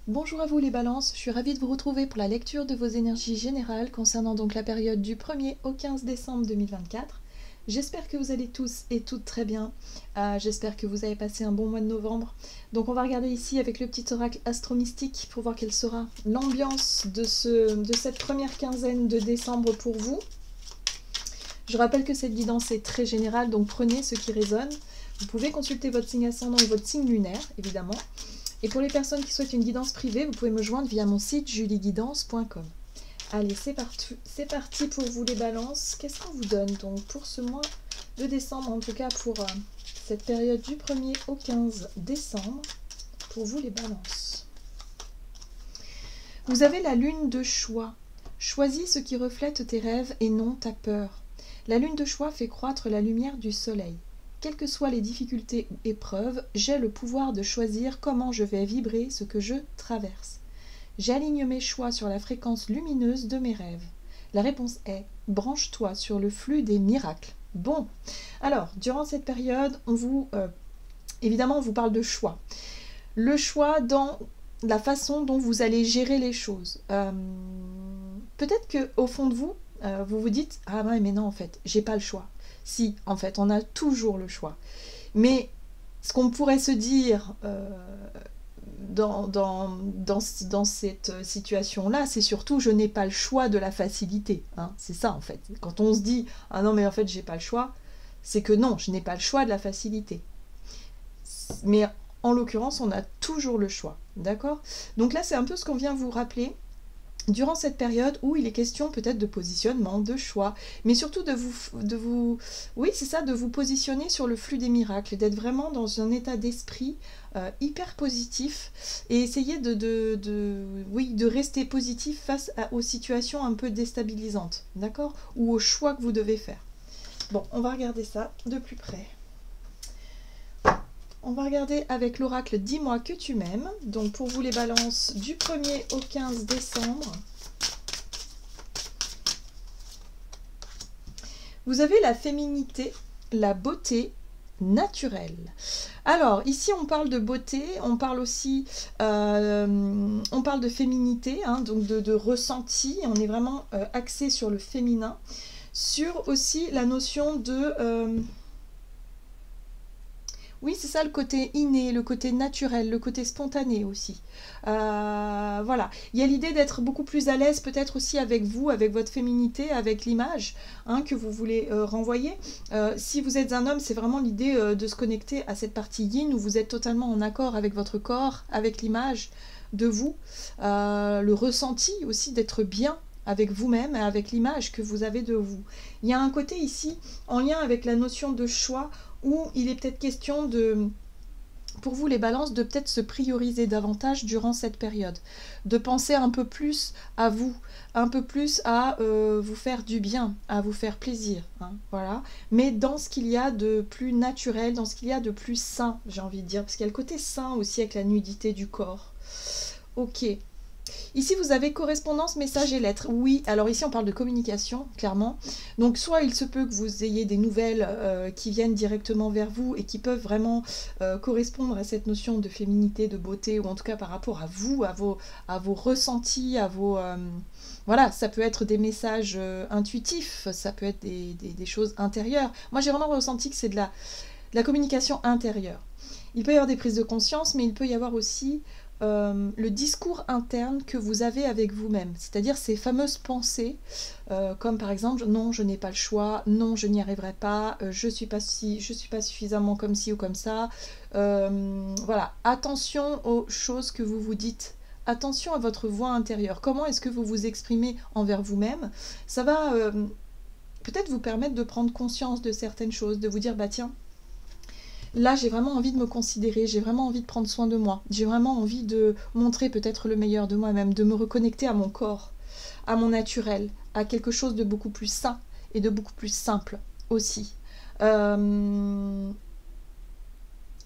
Bonjour à vous les balances, je suis ravie de vous retrouver pour la lecture de vos énergies générales concernant donc la période du 1er au 15 décembre 2024. J'espère que vous allez tous et toutes très bien, j'espère que vous avez passé un bon mois de novembre. Donc on va regarder ici avec le petit oracle astro-mystique pour voir quelle sera l'ambiance de cette première quinzaine de décembre pour vous. Je rappelle que cette guidance est très générale, donc prenez ce qui résonne. Vous pouvez consulter votre signe ascendant ou votre signe lunaire, évidemment. Et pour les personnes qui souhaitent une guidance privée, vous pouvez me joindre via mon site julieguidance.com. Allez, c'est parti pour vous les balances. Qu'est-ce qu'on vous donne donc pour ce mois de décembre, en tout cas pour cette période du 1er au 15 décembre, pour vous les balances. Vous avez la lune de choix. Choisis ce qui reflète tes rêves et non ta peur. La lune de choix fait croître la lumière du soleil. Quelles que soient les difficultés ou épreuves, j'ai le pouvoir de choisir comment je vais vibrer ce que je traverse. J'aligne mes choix sur la fréquence lumineuse de mes rêves. La réponse est « branche-toi sur le flux des miracles ». Bon, alors, durant cette période, évidemment, on vous parle de choix. Le choix dans la façon dont vous allez gérer les choses. Peut-être qu'au fond de vous, vous vous dites « Ah ouais, mais non, en fait, j'ai pas le choix ». Si, en fait, on a toujours le choix. Mais ce qu'on pourrait se dire dans cette situation-là, c'est surtout je n'ai pas le choix de la facilité. Hein. C'est ça, en fait. Quand on se dit « Ah non, mais en fait, j'ai pas le choix », c'est que non, je n'ai pas le choix de la facilité. Mais en l'occurrence, on a toujours le choix. D'accord ? Donc là, c'est un peu ce qu'on vient vous rappeler. Durant cette période où il est question peut-être de positionnement, de choix, mais surtout de vous positionner sur le flux des miracles, d'être vraiment dans un état d'esprit hyper positif et essayer de rester positif face aux situations un peu déstabilisantes, d'accord ? Ou aux choix que vous devez faire. Bon, on va regarder ça de plus près. On va regarder avec l'oracle « Dis-moi que tu m'aimes ». Donc pour vous les balances du 1er au 15 décembre. Vous avez la féminité, la beauté naturelle. Alors ici on parle de beauté, on parle aussi on parle de féminité, hein, donc de ressenti. On est vraiment axé sur le féminin. Sur aussi la notion de... oui, c'est ça le côté inné, le côté naturel, le côté spontané aussi. Voilà. Il y a l'idée d'être beaucoup plus à l'aise peut-être aussi avec vous, avec votre féminité, avec l'image que vous voulez renvoyer. Si vous êtes un homme, c'est vraiment l'idée de se connecter à cette partie yin où vous êtes totalement en accord avec votre corps, avec l'image de vous. Le ressenti aussi d'être bien avec vous-même et avec l'image que vous avez de vous. Il y a un côté ici, en lien avec la notion de choix, où il est peut-être question pour vous les balances, de peut-être se prioriser davantage durant cette période, de penser un peu plus à vous, un peu plus à vous faire du bien, à vous faire plaisir, hein, voilà. Mais dans ce qu'il y a de plus naturel, dans ce qu'il y a de plus sain, j'ai envie de dire, parce qu'il y a le côté sain aussi avec la nudité du corps. Ok. Ici, vous avez correspondance, message et lettres. Oui, alors ici, on parle de communication, clairement. Donc, soit il se peut que vous ayez des nouvelles qui viennent directement vers vous et qui peuvent vraiment correspondre à cette notion de féminité, de beauté, ou en tout cas par rapport à vous, à vos ressentis, à vos... voilà, ça peut être des messages intuitifs, ça peut être des choses intérieures. Moi, j'ai vraiment ressenti que c'est de la communication intérieure. Il peut y avoir des prises de conscience, mais il peut y avoir aussi... le discours interne que vous avez avec vous-même, c'est-à-dire ces fameuses pensées, comme par exemple « non, je n'ai pas le choix »,« non, je n'y arriverai pas »,« je suis pas suffisamment comme ci ou comme ça ». Voilà, attention aux choses que vous vous dites, attention à votre voix intérieure, comment est-ce que vous vous exprimez envers vous-même. Ça va peut-être vous permettre de prendre conscience de certaines choses, de vous dire « bah tiens, là, j'ai vraiment envie de me considérer, j'ai vraiment envie de prendre soin de moi, j'ai vraiment envie de montrer peut-être le meilleur de moi-même, de me reconnecter à mon corps, à mon naturel, à quelque chose de beaucoup plus sain et de beaucoup plus simple aussi. »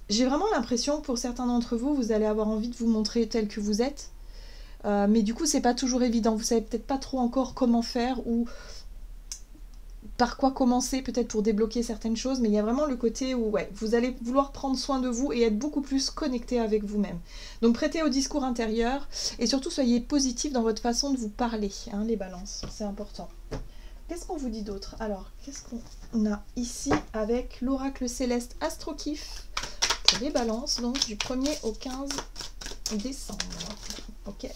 J'ai vraiment l'impression que pour certains d'entre vous, vous allez avoir envie de vous montrer tel que vous êtes, mais du coup, c'est pas toujours évident. Vous savez peut-être pas trop encore comment faire ou... par quoi commencer peut-être pour débloquer certaines choses, mais il y a vraiment le côté où ouais, vous allez vouloir prendre soin de vous et être beaucoup plus connecté avec vous-même. Donc prêtez au discours intérieur et surtout soyez positif dans votre façon de vous parler, hein, les balances, c'est important. Qu'est-ce qu'on vous dit d'autre? Alors, qu'est-ce qu'on a ici avec l'oracle céleste Astrokif pour les balances, donc du 1er au 15 décembre. Ok.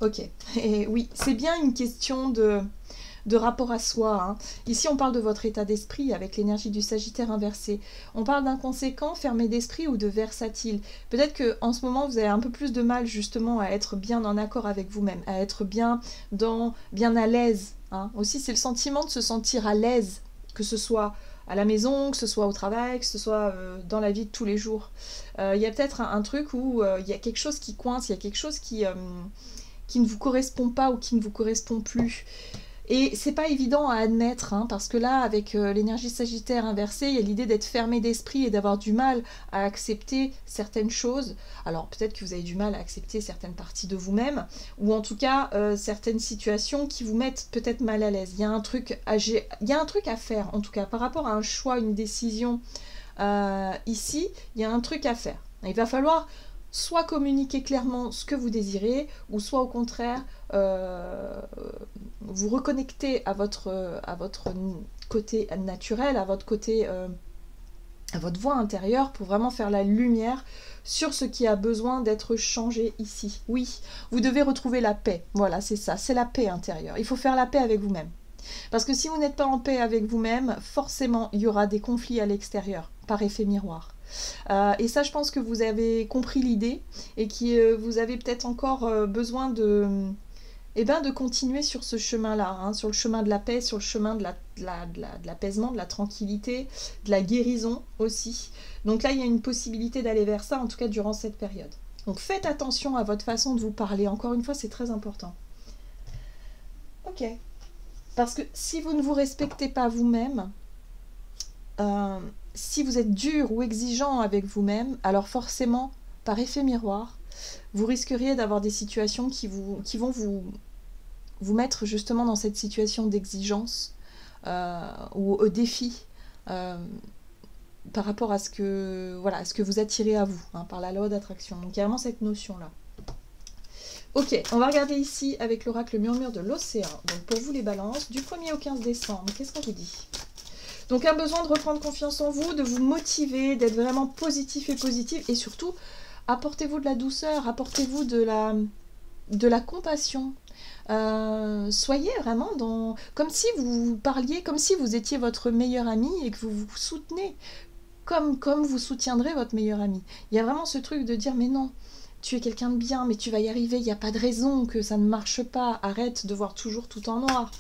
Ok. Et oui, c'est bien une question de rapport à soi. Hein. Ici, on parle de votre état d'esprit avec l'énergie du Sagittaire inversé. On parle d'inconséquent, fermé d'esprit ou de versatile. Peut-être qu'en ce moment, vous avez un peu plus de mal justement à être bien en accord avec vous-même, à être bien à l'aise. Hein. Aussi, c'est le sentiment de se sentir à l'aise, que ce soit à la maison, que ce soit au travail, que ce soit dans la vie de tous les jours. Il y a peut-être un truc où il y a quelque chose qui coince, il y a quelque chose qui ne vous correspond pas ou qui ne vous correspond plus. Et c'est pas évident à admettre, hein, parce que là, avec l'énergie Sagittaire inversée, il y a l'idée d'être fermé d'esprit et d'avoir du mal à accepter certaines choses. Alors peut-être que vous avez du mal à accepter certaines parties de vous-même, ou en tout cas certaines situations qui vous mettent peut-être mal à l'aise. Il y a un truc à faire, en tout cas, par rapport à un choix, une décision. Ici, il y a un truc à faire. Il va falloir soit communiquer clairement ce que vous désirez, ou soit au contraire vous reconnecter à votre côté naturel, à votre côté, à votre voix intérieure pour vraiment faire la lumière sur ce qui a besoin d'être changé ici. Oui, vous devez retrouver la paix. Voilà, c'est ça, c'est la paix intérieure. Il faut faire la paix avec vous-même. Parce que si vous n'êtes pas en paix avec vous-même, forcément, il y aura des conflits à l'extérieur, par effet miroir. Et ça, je pense que vous avez compris l'idée et que vous avez peut-être encore besoin de continuer sur ce chemin-là, hein, sur le chemin de la paix, sur le chemin de l'apaisement, de la tranquillité, de la guérison aussi. Donc là, il y a une possibilité d'aller vers ça, en tout cas durant cette période. Donc faites attention à votre façon de vous parler. Encore une fois, c'est très important. Ok. Parce que si vous ne vous respectez pas vous-même, si vous êtes dur ou exigeant avec vous-même, alors forcément, par effet miroir, vous risqueriez d'avoir des situations qui vont vous mettre justement dans cette situation d'exigence ou au défi par rapport à ce que vous attirez à vous, hein, par la loi d'attraction. Donc il y a vraiment cette notion-là. Ok, on va regarder ici avec l'oracle murmure de l'océan. Donc pour vous les balances, du 1er au 15 décembre, qu'est-ce qu'on vous dit? Donc un besoin de reprendre confiance en vous, de vous motiver, d'être vraiment positif et surtout, apportez-vous de la douceur, apportez-vous de la compassion. Soyez vraiment comme si vous parliez, comme si vous étiez votre meilleur ami et que vous vous soutenez, comme vous soutiendrez votre meilleur ami. Il y a vraiment ce truc de dire mais non, tu es quelqu'un de bien, mais tu vas y arriver, il n'y a pas de raison que ça ne marche pas, arrête de voir toujours tout en noir,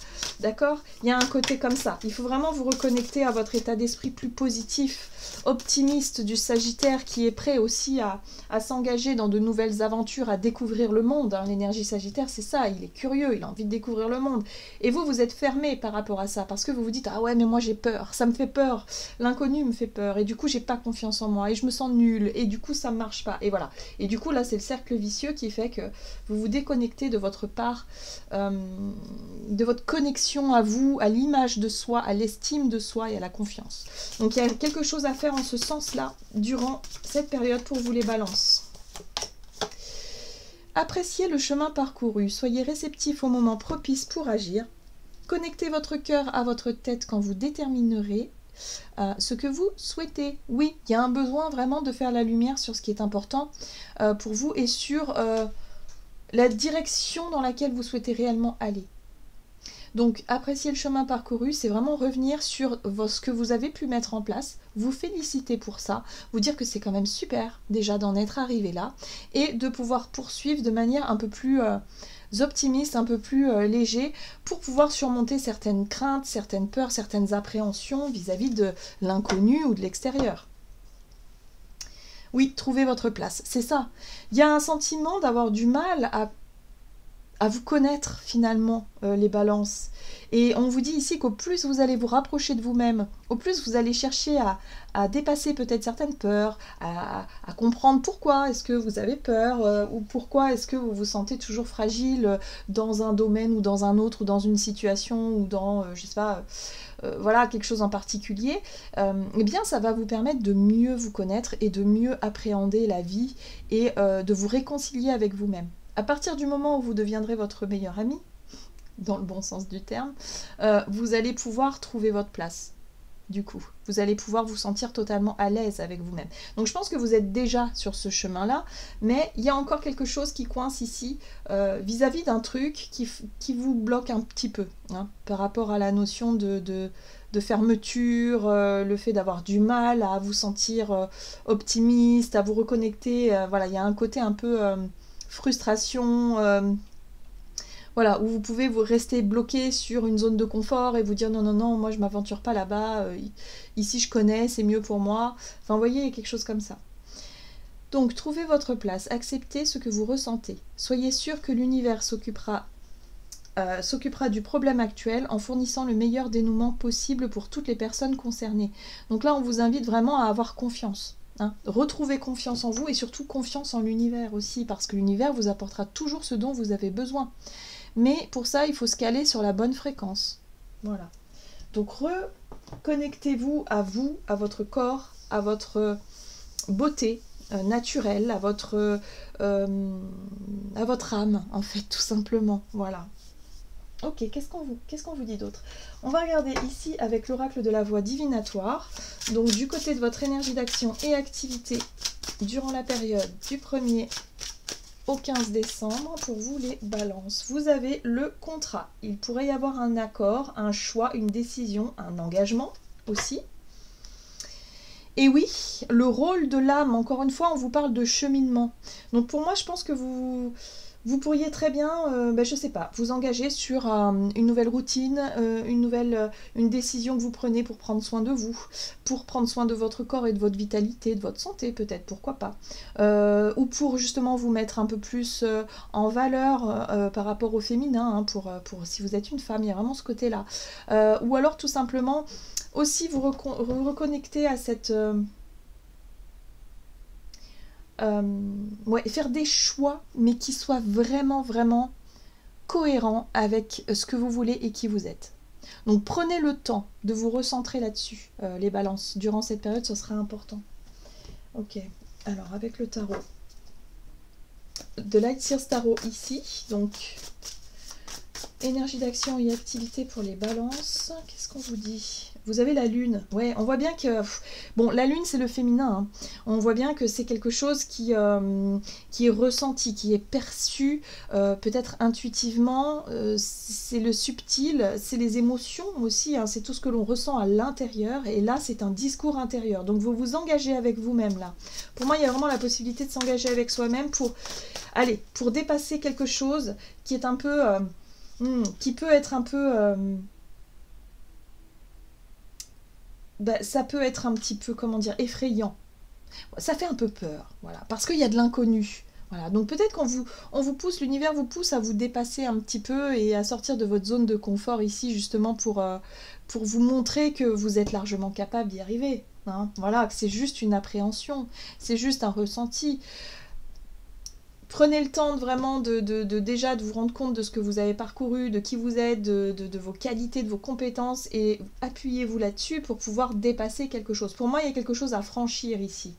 d'accord? Il y a un côté comme ça, il faut vraiment vous reconnecter à votre état d'esprit plus positif, optimiste du Sagittaire qui est prêt aussi à s'engager dans de nouvelles aventures, à découvrir le monde, hein. L'énergie Sagittaire c'est ça, il est curieux, il a envie de découvrir le monde, et vous êtes fermé par rapport à ça, parce que vous vous dites, ah ouais mais moi j'ai peur, ça me fait peur, l'inconnu me fait peur, et du coup j'ai pas confiance en moi, et je me sens nulle, et du coup ça marche pas, et voilà, et du coup là c'est le cercle vicieux qui fait que vous vous déconnectez de votre part, de votre connexion à vous, à l'image de soi, à l'estime de soi et à la confiance. Donc il y a quelque chose à faire en ce sens-là durant cette période pour vous les balances. Appréciez le chemin parcouru, soyez réceptifs au moment propice pour agir, connectez votre cœur à votre tête quand vous déterminerez ce que vous souhaitez. Oui, il y a un besoin vraiment de faire la lumière sur ce qui est important pour vous et sur la direction dans laquelle vous souhaitez réellement aller. Donc, apprécier le chemin parcouru, c'est vraiment revenir sur ce que vous avez pu mettre en place, vous féliciter pour ça, vous dire que c'est quand même super déjà d'en être arrivé là, et de pouvoir poursuivre de manière un peu plus optimiste, un peu plus léger, pour pouvoir surmonter certaines craintes, certaines peurs, certaines appréhensions vis-à-vis de l'inconnu ou de l'extérieur. Oui, trouvez votre place, c'est ça. Il y a un sentiment d'avoir du mal à vous connaître finalement, les balances. Et on vous dit ici qu'au plus vous allez vous rapprocher de vous-même, au plus vous allez chercher à dépasser peut-être certaines peurs, à comprendre pourquoi est-ce que vous avez peur, ou pourquoi est-ce que vous vous sentez toujours fragile dans un domaine ou dans un autre, ou dans une situation, ou dans, je sais pas, voilà, quelque chose en particulier, eh bien ça va vous permettre de mieux vous connaître et de mieux appréhender la vie et de vous réconcilier avec vous-même. À partir du moment où vous deviendrez votre meilleur ami, dans le bon sens du terme, vous allez pouvoir trouver votre place. Du coup, vous allez pouvoir vous sentir totalement à l'aise avec vous-même. Donc je pense que vous êtes déjà sur ce chemin-là, mais il y a encore quelque chose qui coince ici vis-à-vis d'un truc qui vous bloque un petit peu, hein, par rapport à la notion de fermeture, le fait d'avoir du mal à vous sentir optimiste, à vous reconnecter. Voilà, il y a un côté un peu frustration. Voilà, où vous pouvez vous rester bloqué sur une zone de confort et vous dire non, non, non, moi je m'aventure pas là-bas, ici je connais, c'est mieux pour moi. Enfin, vous voyez, quelque chose comme ça. Donc, trouvez votre place, acceptez ce que vous ressentez. Soyez sûr que l'univers s'occupera du problème actuel en fournissant le meilleur dénouement possible pour toutes les personnes concernées. Donc là, on vous invite vraiment à avoir confiance. Hein. Retrouvez confiance en vous et surtout confiance en l'univers aussi, parce que l'univers vous apportera toujours ce dont vous avez besoin. Mais pour ça, il faut se caler sur la bonne fréquence. Voilà. Donc, reconnectez-vous, à votre corps, à votre beauté naturelle, à votre âme, en fait, tout simplement. Voilà. Ok, qu'est-ce qu'on vous dit d'autre? On va regarder ici avec l'oracle de la voix divinatoire. Donc, du côté de votre énergie d'action et activité durant la période du 1er au 15 décembre, pour vous les balances. Vous avez le contrat. Il pourrait y avoir un accord, un choix, une décision, un engagement aussi. Et oui, le rôle de l'âme, encore une fois, on vous parle de cheminement. Donc pour moi, je pense que vous pourriez très bien, je sais pas, vous engager sur une nouvelle routine, une décision que vous prenez pour prendre soin de vous, pour prendre soin de votre corps et de votre vitalité, de votre santé peut-être, pourquoi pas. Ou pour justement vous mettre un peu plus en valeur par rapport au féminin, hein, pour si vous êtes une femme, il y a vraiment ce côté-là. Ou alors tout simplement aussi vous reconnecter à cette... faire des choix, mais qui soient vraiment, vraiment cohérents avec ce que vous voulez et qui vous êtes. Donc prenez le temps de vous recentrer là-dessus, les balances. Durant cette période, ce sera important. Ok, alors avec le tarot. De Light Seers Tarot ici, donc énergie d'action et activité pour les balances. Qu'est-ce qu'on vous dit ? Vous avez la lune. Ouais, on voit bien que... Bon, la lune, c'est le féminin. Hein. On voit bien que c'est quelque chose qui est ressenti, qui est perçu, peut-être intuitivement. C'est le subtil, c'est les émotions aussi. Hein. C'est tout ce que l'on ressent à l'intérieur. Et là, c'est un discours intérieur. Donc, vous vous engagez avec vous-même, là. Pour moi, il y a vraiment la possibilité de s'engager avec soi-même pour dépasser quelque chose qui est un peu... qui peut être un peu... ça peut être un petit peu, comment dire, effrayant. Ça fait un peu peur, voilà, parce qu'il y a de l'inconnu. Voilà, donc peut-être qu'on vous pousse, l'univers vous pousse à vous dépasser un petit peu et à sortir de votre zone de confort ici, justement pour vous montrer que vous êtes largement capable d'y arriver. Hein. Voilà, que c'est juste une appréhension, c'est juste un ressenti. Prenez le temps vraiment déjà de vous rendre compte de ce que vous avez parcouru, de qui vous êtes, de vos qualités, de vos compétences et appuyez-vous là-dessus pour pouvoir dépasser quelque chose. Pour moi, il y a quelque chose à franchir ici.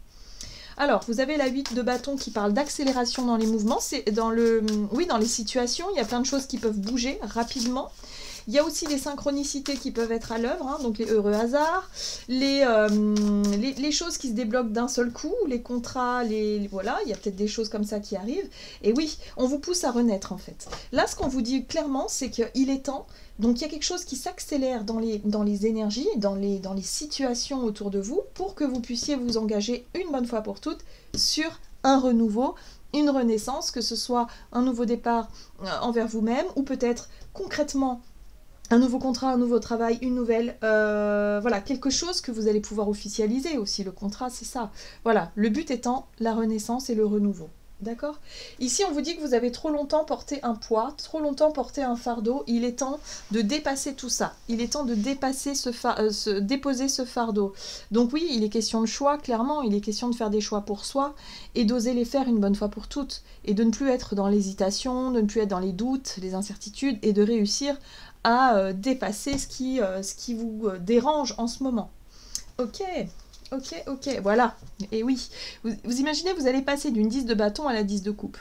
Alors, vous avez la 8 de bâton qui parle d'accélération dans les mouvements. C'est dans les situations, il y a plein de choses qui peuvent bouger rapidement. Il y a aussi les synchronicités qui peuvent être à l'œuvre, hein, donc les heureux hasards, les choses qui se débloquent d'un seul coup, les contrats, voilà, il y a peut-être des choses comme ça qui arrivent. Et oui, on vous pousse à renaître en fait. Là, ce qu'on vous dit clairement, c'est qu'il est temps. Donc il y a quelque chose qui s'accélère dans les énergies, dans les situations autour de vous, pour que vous puissiez vous engager une bonne fois pour toutes sur un renouveau, une renaissance, que ce soit un nouveau départ envers vous-même, ou peut-être concrètement un nouveau contrat, un nouveau travail, une nouvelle... voilà, quelque chose que vous allez pouvoir officialiser aussi. Le contrat, c'est ça. Voilà, le but étant la renaissance et le renouveau. D'accord? Ici, on vous dit que vous avez trop longtemps porté un poids, trop longtemps porté un fardeau. Il est temps de dépasser tout ça. Il est temps de dépasser déposer ce fardeau. Donc oui, il est question de choix, clairement. Il est question de faire des choix pour soi et d'oser les faire une bonne fois pour toutes. Et de ne plus être dans l'hésitation, de ne plus être dans les doutes, les incertitudes et de réussir à dépasser ce qui vous dérange en ce moment. Ok. Ok, ok, voilà. Et oui, vous imaginez, vous allez passer d'une 10 de bâton à la 10 de coupe.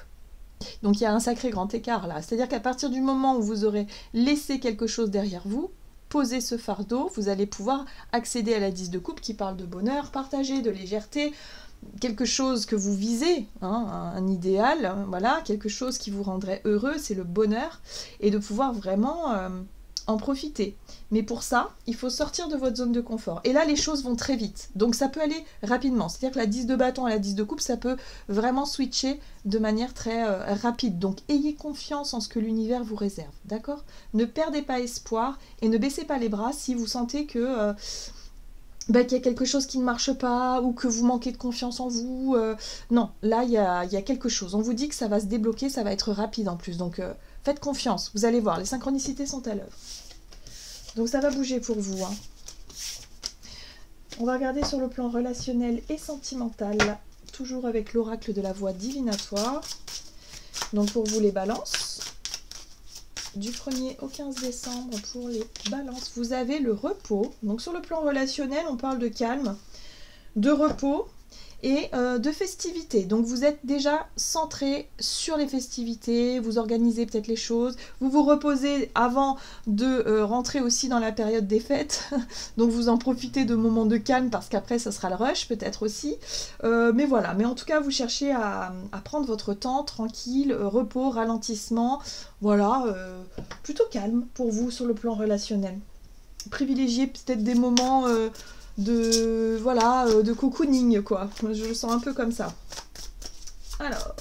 Donc il y a un sacré grand écart là. C'est-à-dire qu'à partir du moment où vous aurez laissé quelque chose derrière vous, posé ce fardeau, vous allez pouvoir accéder à la 10 de coupe qui parle de bonheur partagé, de légèreté, quelque chose que vous visez, hein, un idéal, voilà, quelque chose qui vous rendrait heureux, c'est le bonheur, et de pouvoir vraiment en profiter. Mais pour ça, il faut sortir de votre zone de confort. Et là, les choses vont très vite. Donc ça peut aller rapidement. C'est-à-dire que la 10 de bâton à la 10 de coupe, ça peut vraiment switcher de manière très rapide. Donc ayez confiance en ce que l'univers vous réserve. D'accord? Ne perdez pas espoir et ne baissez pas les bras si vous sentez que... qu'il y a quelque chose qui ne marche pas ou que vous manquez de confiance en vous. Non, là, il y a quelque chose. On vous dit que ça va se débloquer, ça va être rapide en plus. Donc, faites confiance. Vous allez voir, les synchronicités sont à l'œuvre. Donc, ça va bouger pour vous. Hein. On va regarder sur le plan relationnel et sentimental, toujours avec l'oracle de la voix divinatoire. Donc, pour vous, les balances. Du 1er au 15 décembre pour les balances, vous avez le repos. Donc sur le plan relationnel, on parle de calme, de repos et de festivités. Donc vous êtes déjà centré sur les festivités, vous organisez peut-être les choses, vous vous reposez avant de rentrer aussi dans la période des fêtes. Donc vous en profitez de moments de calme parce qu'après ça sera le rush peut-être aussi. Mais voilà, mais en tout cas vous cherchez à prendre votre temps tranquille, repos, ralentissement. Voilà, plutôt calme pour vous sur le plan relationnel. Privilégiez peut-être des moments de cocooning, quoi. Je le sens un peu comme ça. Alors.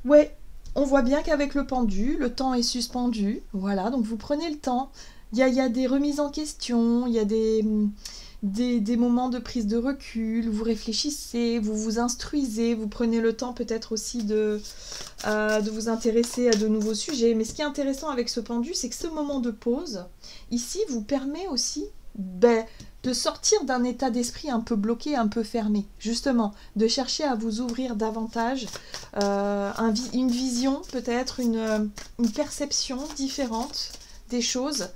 Ouais, on voit bien qu'avec le pendu, le temps est suspendu. Voilà, donc vous prenez le temps. Il y a des remises en question, il y a des moments de prise de recul, vous réfléchissez, vous vous instruisez, vous prenez le temps peut-être aussi de vous intéresser à de nouveaux sujets. Mais ce qui est intéressant avec ce pendu, c'est que ce moment de pause, ici, vous permet aussi de sortir d'un état d'esprit un peu bloqué, un peu fermé. Justement, de chercher à vous ouvrir davantage, une vision peut-être, une perception différente des choses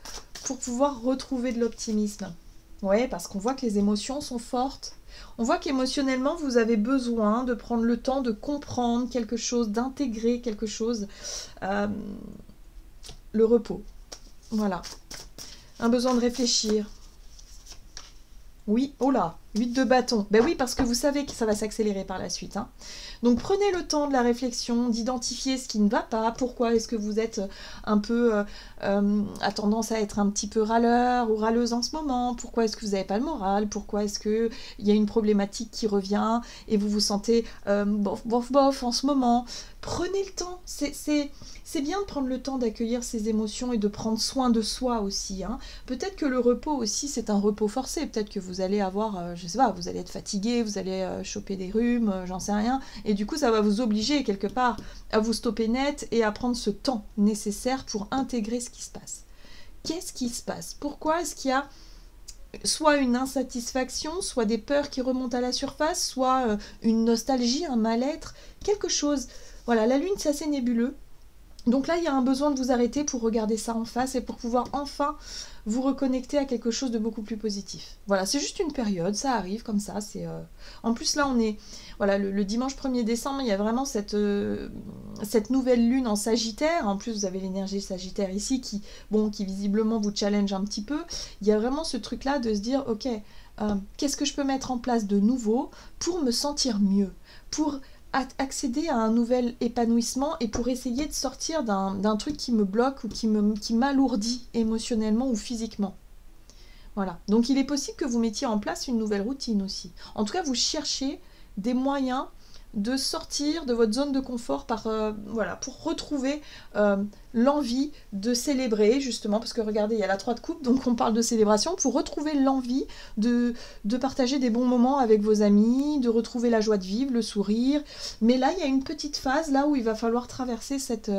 pour pouvoir retrouver de l'optimisme. Oui, parce qu'on voit que les émotions sont fortes. On voit qu'émotionnellement, vous avez besoin de prendre le temps de comprendre quelque chose, d'intégrer quelque chose. Le repos. Voilà. Un besoin de réfléchir. Oui, oh là, 8 de bâton. Ben oui, parce que vous savez que ça va s'accélérer par la suite. Hein. Donc prenez le temps de la réflexion, d'identifier ce qui ne va pas. Pourquoi est-ce que vous êtes un peu à tendance à être un petit peu râleur ou râleuse en ce moment? Pourquoi est-ce que vous n'avez pas le moral? Pourquoi est-ce qu'il y a une problématique qui revient et vous vous sentez bof en ce moment? Prenez le temps. C'est bien de prendre le temps d'accueillir ses émotions et de prendre soin de soi aussi. Hein. Peut-être que le repos aussi, c'est un repos forcé. Peut-être que vous allez avoir, je sais pas, vous allez être fatigué, vous allez choper des rhumes, j'en sais rien. Et du coup, ça va vous obliger quelque part à vous stopper net et à prendre ce temps nécessaire pour intégrer ce qui se passe. Qu'est-ce qui se passe? Pourquoi est-ce qu'il y a soit une insatisfaction, soit des peurs qui remontent à la surface, soit une nostalgie, un mal-être, quelque chose. Voilà, la lune, c'est assez nébuleux. Donc là, il y a un besoin de vous arrêter pour regarder ça en face et pour pouvoir enfin vous reconnecter à quelque chose de beaucoup plus positif. Voilà, c'est juste une période, ça arrive comme ça. En plus, là, on est... Voilà, le dimanche 1er décembre, il y a vraiment cette nouvelle lune en Sagittaire. En plus, vous avez l'énergie Sagittaire ici qui visiblement vous challenge un petit peu. Il y a vraiment ce truc-là de se dire, ok, qu'est-ce que je peux mettre en place de nouveau pour me sentir mieux, pour accéder à un nouvel épanouissement et pour essayer de sortir d'un truc qui me bloque ou qui m'alourdit émotionnellement ou physiquement. Voilà. Donc il est possible que vous mettiez en place une nouvelle routine aussi. En tout cas, vous cherchez des moyens de sortir de votre zone de confort voilà, pour retrouver l'envie de célébrer, justement, parce que regardez, il y a la 3 de coupe, donc on parle de célébration, pour retrouver l'envie de partager des bons moments avec vos amis, de retrouver la joie de vivre, le sourire. Mais là, il y a une petite phase là où il va falloir traverser cet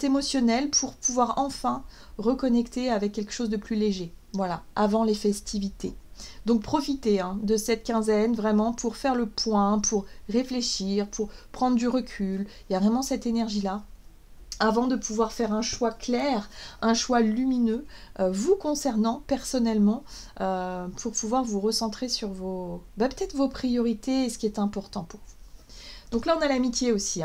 émotionnel pour pouvoir enfin reconnecter avec quelque chose de plus léger. Voilà, avant les festivités. Donc profitez de cette quinzaine vraiment pour faire le point, pour réfléchir, pour prendre du recul. Il y a vraiment cette énergie-là. Avant de pouvoir faire un choix clair, un choix lumineux, vous concernant personnellement, pour pouvoir vous recentrer sur peut-être vos priorités et ce qui est important pour vous. Donc là, on a l'amitié aussi.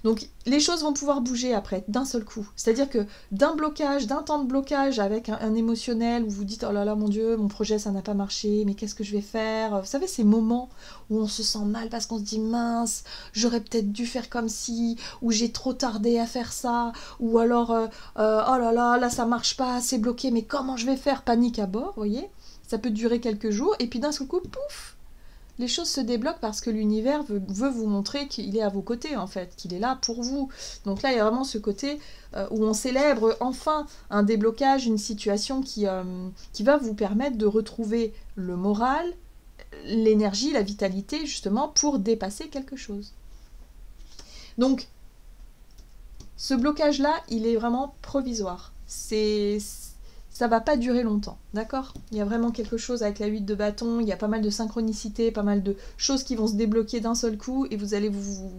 Donc les choses vont pouvoir bouger après, d'un seul coup. C'est-à-dire que d'un temps de blocage avec un émotionnel où vous dites « Oh là là, mon Dieu, mon projet, ça n'a pas marché, mais qu'est-ce que je vais faire ?» Vous savez, ces moments où on se sent mal parce qu'on se dit « Mince, j'aurais peut-être dû faire comme ci, ou j'ai trop tardé à faire ça, ou alors oh là là, là ça marche pas, c'est bloqué, mais comment je vais faire ?» Panique à bord, vous voyez. Ça peut durer quelques jours, et puis d'un seul coup, pouf, les choses se débloquent parce que l'univers veut vous montrer qu'il est à vos côtés, en fait, qu'il est là pour vous. Donc là, il y a vraiment ce côté où on célèbre enfin un déblocage, une situation qui va vous permettre de retrouver le moral, l'énergie, la vitalité, justement, pour dépasser quelque chose. Donc, ce blocage-là, il est vraiment provisoire. Ça va pas durer longtemps, d'accord? Il y a vraiment quelque chose avec la 8 de bâton, il y a pas mal de synchronicité, pas mal de choses qui vont se débloquer d'un seul coup et vous allez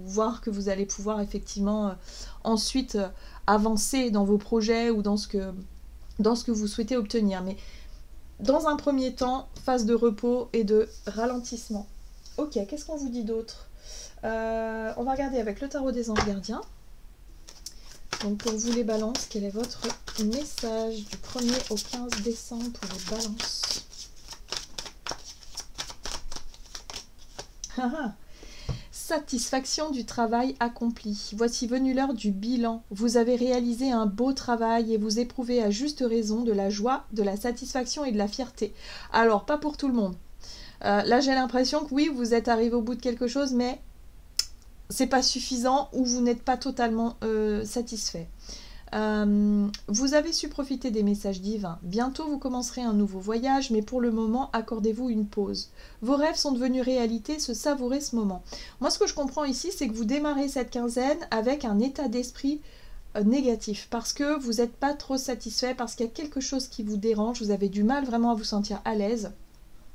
voir que vous allez pouvoir effectivement ensuite avancer dans vos projets ou dans ce que vous souhaitez obtenir. Mais dans un premier temps, phase de repos et de ralentissement. Ok, qu'est-ce qu'on vous dit d'autre? On va regarder avec le tarot des anges gardiens. Donc pour vous les balances, quel est votre message du 1er au 15 décembre pour les balances? Satisfaction du travail accompli. Voici venue l'heure du bilan. Vous avez réalisé un beau travail et vous éprouvez à juste raison de la joie, de la satisfaction et de la fierté. Alors, pas pour tout le monde. Là, j'ai l'impression que oui, vous êtes arrivé au bout de quelque chose, mais c'est pas suffisant ou vous n'êtes pas totalement satisfait. Vous avez su profiter des messages divins. Bientôt vous commencerez un nouveau voyage, mais pour le moment accordez-vous une pause. Vos rêves sont devenus réalité, se savourer ce moment. Moi ce que je comprends ici, c'est que vous démarrez cette quinzaine avec un état d'esprit négatif, parce que vous n'êtes pas trop satisfait, parce qu'il y a quelque chose qui vous dérange, vous avez du mal vraiment à vous sentir à l'aise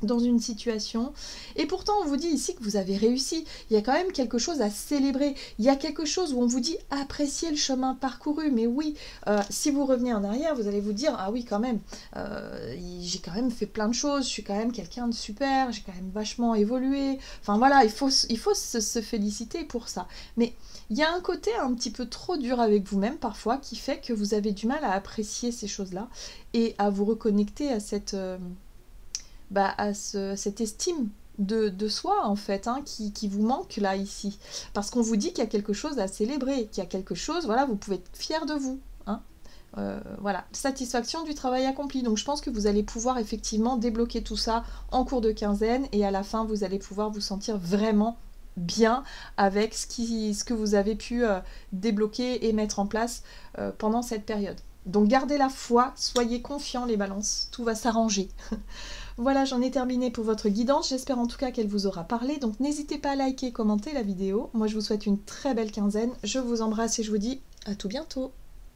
dans une situation, et pourtant on vous dit ici que vous avez réussi. Il y a quand même quelque chose à célébrer, il y a quelque chose où on vous dit appréciez le chemin parcouru, mais oui, si vous revenez en arrière, vous allez vous dire ah oui quand même, j'ai quand même fait plein de choses, je suis quand même quelqu'un de super, j'ai quand même vachement évolué, enfin voilà, il faut se féliciter pour ça, mais il y a un côté un petit peu trop dur avec vous-même parfois qui fait que vous avez du mal à apprécier ces choses-là et à vous reconnecter à cette estime de soi en fait, qui vous manque là ici, parce qu'on vous dit qu'il y a quelque chose à célébrer, qu'il y a quelque chose, voilà, vous pouvez être fier de vous, voilà, satisfaction du travail accompli. Donc je pense que vous allez pouvoir effectivement débloquer tout ça en cours de quinzaine et à la fin vous allez pouvoir vous sentir vraiment bien avec ce que vous avez pu débloquer et mettre en place pendant cette période. Donc gardez la foi, soyez confiants les balances, tout va s'arranger. Voilà, j'en ai terminé pour votre guidance, j'espère en tout cas qu'elle vous aura parlé, donc n'hésitez pas à liker et commenter la vidéo. Moi je vous souhaite une très belle quinzaine, je vous embrasse et je vous dis à tout bientôt.